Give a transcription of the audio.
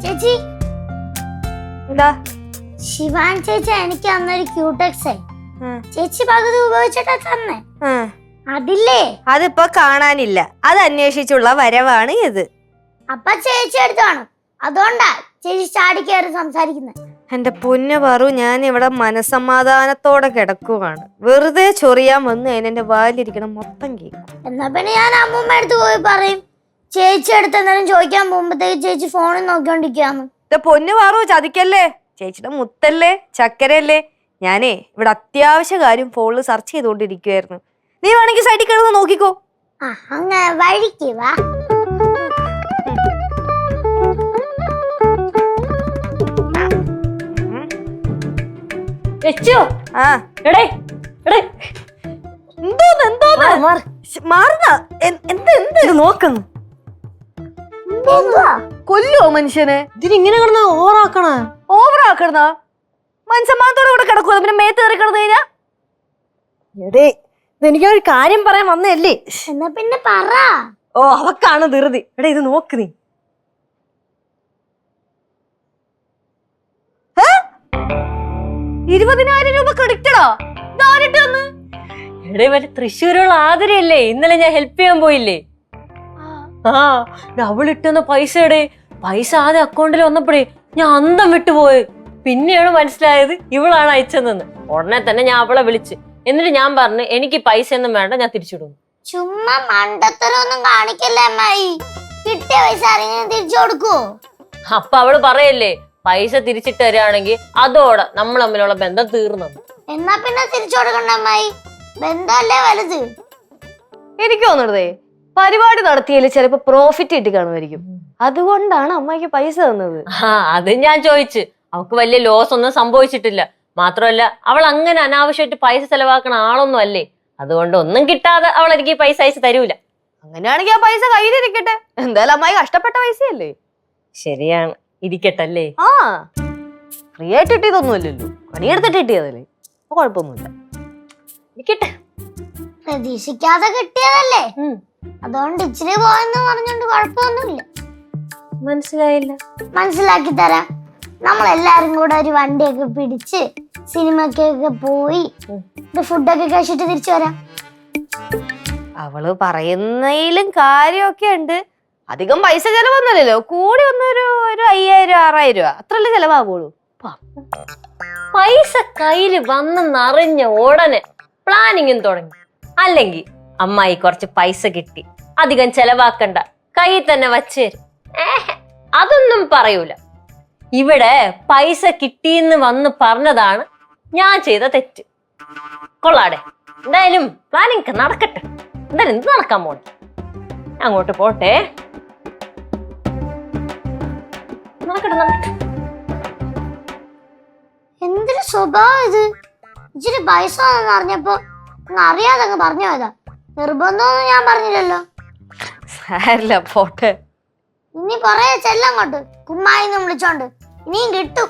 ചേച്ചി എന്താ ശിവാൻ ചേച്ചി എനിക്ക് അന്നൊരു ക്യൂടെക്സ് ചേച്ചി പകുതി ഉപയോഗിച്ചിട്ടാ തന്നെ അതില്ലേ അതിപ്പോ കാണാനില്ല. അത് അന്വേഷിച്ചുള്ള വരവാണ് ഇത്. അപ്പൊ ചേച്ചി എടുത്താണ്, അതുകൊണ്ടാ ചേച്ചി ചാടി കയറി സംസാരിക്കുന്നത്. എന്റെ പൊന്നു പറു, ഞാൻ ഇവിടെ മനസമാധാനത്തോടെ കിടക്കുവാണ്. വെറുതെ ചൊറിയാൻ വന്ന് അതിനെന്റെ വാലിരിക്കണം മൊത്തം കേൾക്കും. എന്നാ പിന്നെ ഞാൻ അമ്മൂമ്മ അടുത്ത് പോയി പറയും ചേച്ചി അടുത്ത് എന്തെങ്കിലും ചോദിക്കാൻ പോകുമ്പോഴത്തേക്ക് ചേച്ചി ഫോണിൽ നോക്കിക്കൊണ്ടിരിക്കാന്ന്. പൊന്നു പറു, ചതിക്കല്ലേ. ചേച്ചിയുടെ മുത്തല്ലേ ചക്കരയല്ലേ. ഞാനേ ഇവിടെ അത്യാവശ്യ കാര്യം ഫോണിൽ സെർച്ച് ചെയ്തുകൊണ്ടിരിക്കുവായിരുന്നു. നീ വേണമെങ്കിൽ സൈഡിൽ കിടന്ന് നോക്കിക്കോ. അങ്ങനെ വഴിക്ക് വാ. നോക്കുന്നു കൊല്ലോ മനുഷ്യനെ. ഇതിനിങ്ങനെ കിടന്ന ഓവറാക്കണ മനസ്സമാനത്തോടെ കൂടെ കിടക്കുക. പിന്നെ മേത്ത് കയറി കിടന്നു കഴിഞ്ഞാ എടേ ഇതെനിക്കൊരു കാര്യം പറയാൻ വന്നതല്ലേ. എന്നാ പിന്നെ പറ. ഓ അവക്കാണ് ധൃതി. എടേ ഇത് നോക്ക് നീ. 20,000 രൂപ ക്രെഡിറ്റഡോ? എടേ മറ്റേ തൃശ്ശൂരുള്ള ആതിരയല്ലേ ഇന്നലെ ഞാൻ ഹെൽപ്പ് ചെയ്യാൻ പോയില്ലേ. അവളിട്ടുന്ന പൈസ എടേ. പൈസ ആദ്യം അക്കൗണ്ടിൽ വന്നപ്പോഴേ ഞാൻ അന്തം വിട്ടുപോയി. പിന്നെയാണ് മനസ്സിലായത് ഇവളാണ് അയച്ചതെന്ന്. ഉടനെ തന്നെ ഞാൻ അവളെ വിളിച്ച് എന്നിട്ട് ഞാൻ പറഞ്ഞു എനിക്ക് പൈസ ഒന്നും വേണ്ട, ഞാൻ തിരിച്ചിടുന്നു. ചുമ്മാ മണ്ടത്തരൊന്നും കാണിക്കല്ലേ അമ്മായി. കിട്ടിയ പൈസ ആരെങ്കിലും തിരിച്ചു കൊടുക്കുവോ? അപ്പൊ അവള് പറയല്ലേ പൈസ തിരിച്ചിട്ട് തരാണെങ്കിൽ അതോടെ നമ്മൾ തമ്മിലുള്ള ബന്ധം തീർന്നു. എന്നാ പിന്നെ തിരിച്ചു കൊടുക്കണ്ട അമ്മായി, ബന്ധമല്ലേ വലുത്. എനിക്ക് തോന്നുന്നതേ പരിപാടി നടത്തിയതിൽ ചിലപ്പോ പ്രോഫിറ്റ് കിട്ടി കാണുമായിരിക്കും. അതുകൊണ്ടാണ് അമ്മയ്ക്ക് പൈസ തന്നത്. അത് ഞാൻ ചോദിച്ചു. അവക്ക് വലിയ ലോസ് ഒന്നും സംഭവിച്ചിട്ടില്ല. മാത്രമല്ല അവൾ അങ്ങനെ അനാവശ്യമായിട്ട് പൈസ ചെലവാക്കണ ആളൊന്നും അല്ലേ. അതുകൊണ്ട് ഒന്നും കിട്ടാതെ അവൾ എനിക്ക് പൈസ അയച്ചു തരൂല. അങ്ങനെയാണെങ്കിൽ ആ പൈസ കയ്യിലിരിക്കട്ടെ. എന്തായാലും അമ്മായി കഷ്ടപ്പെട്ട പൈസയല്ലേ. ശരിയാണ്, ഇരിക്കട്ടല്ലേ. ഫ്രീ ആയിട്ട് കിട്ടിയതൊന്നുമല്ലല്ലോ, പണിയെടുത്തിട്ട് കിട്ടിയതല്ലേ. അപ്പൊ കുഴപ്പമൊന്നുമില്ല, ഇരിക്കട്ടെ. പ്രതീക്ഷിക്കാതെ കിട്ടിയതല്ലേ, അതുകൊണ്ട് ഇച്ചിരി പോയെന്ന് പറഞ്ഞോണ്ട് കുഴപ്പമൊന്നുമില്ല. മനസ്സിലായില്ല. മനസ്സിലാക്കി തരാം. നമ്മളെല്ലാരും കൂടെ ഒരു വണ്ടിയൊക്കെ പിടിച്ച് സിനിമക്കൊക്കെ പോയി ഫുഡൊക്കെ കഴിച്ചിട്ട് തിരിച്ചു വരാം. അവള് പറയുന്നതിലും കാര്യമൊക്കെ ഉണ്ട്. അധികം പൈസ ചെലവൊന്നുമല്ലല്ലോ. കൂടി വന്നൊരു 5,000-6,000 രൂപ അത്രല്ലേ ചെലവാകുള്ളൂ. പൈസ കയ്യില് വന്നെന്നറിഞ്ഞ ഉടനെ പ്ലാനിങ്ങും തുടങ്ങി. അല്ലെങ്കിൽ അമ്മായി കുറച്ച് പൈസ കിട്ടി, അധികം ചെലവാക്കണ്ട, കയ്യിൽ തന്നെ വച്ചേരും. അതൊന്നും പറയൂല. ഇവിടെ പൈസ കിട്ടിയെന്ന് വന്ന് പറഞ്ഞതാണ് ഞാൻ ചെയ്ത തെറ്റ്. കൊള്ളാടെ. എന്തായാലും പ്ലാനിങ് നടക്കട്ടെ. എന്തായാലും എന്ത് നടക്കാൻ പോണേ. അങ്ങോട്ട് പോട്ടെ. നടക്കട്ടെ നടക്കട്ടെ. എന്തൊരു സ്വഭാവം ഇത്. ഇച്ചിരി പൈസ അറിഞ്ഞപ്പോ അറിയാതെ അങ്ങ് പറഞ്ഞു പോയതാ. നിർബന്ധമൊന്നും ഞാൻ പറഞ്ഞില്ലല്ലോ. സാരില്ല, പോട്ടെ. ഇനി കൊറേ ചെല്ലങ്ങോട്ട് കുമ്മായിന്ന് വിളിച്ചോണ്ട് ഇനിയും കിട്ടും.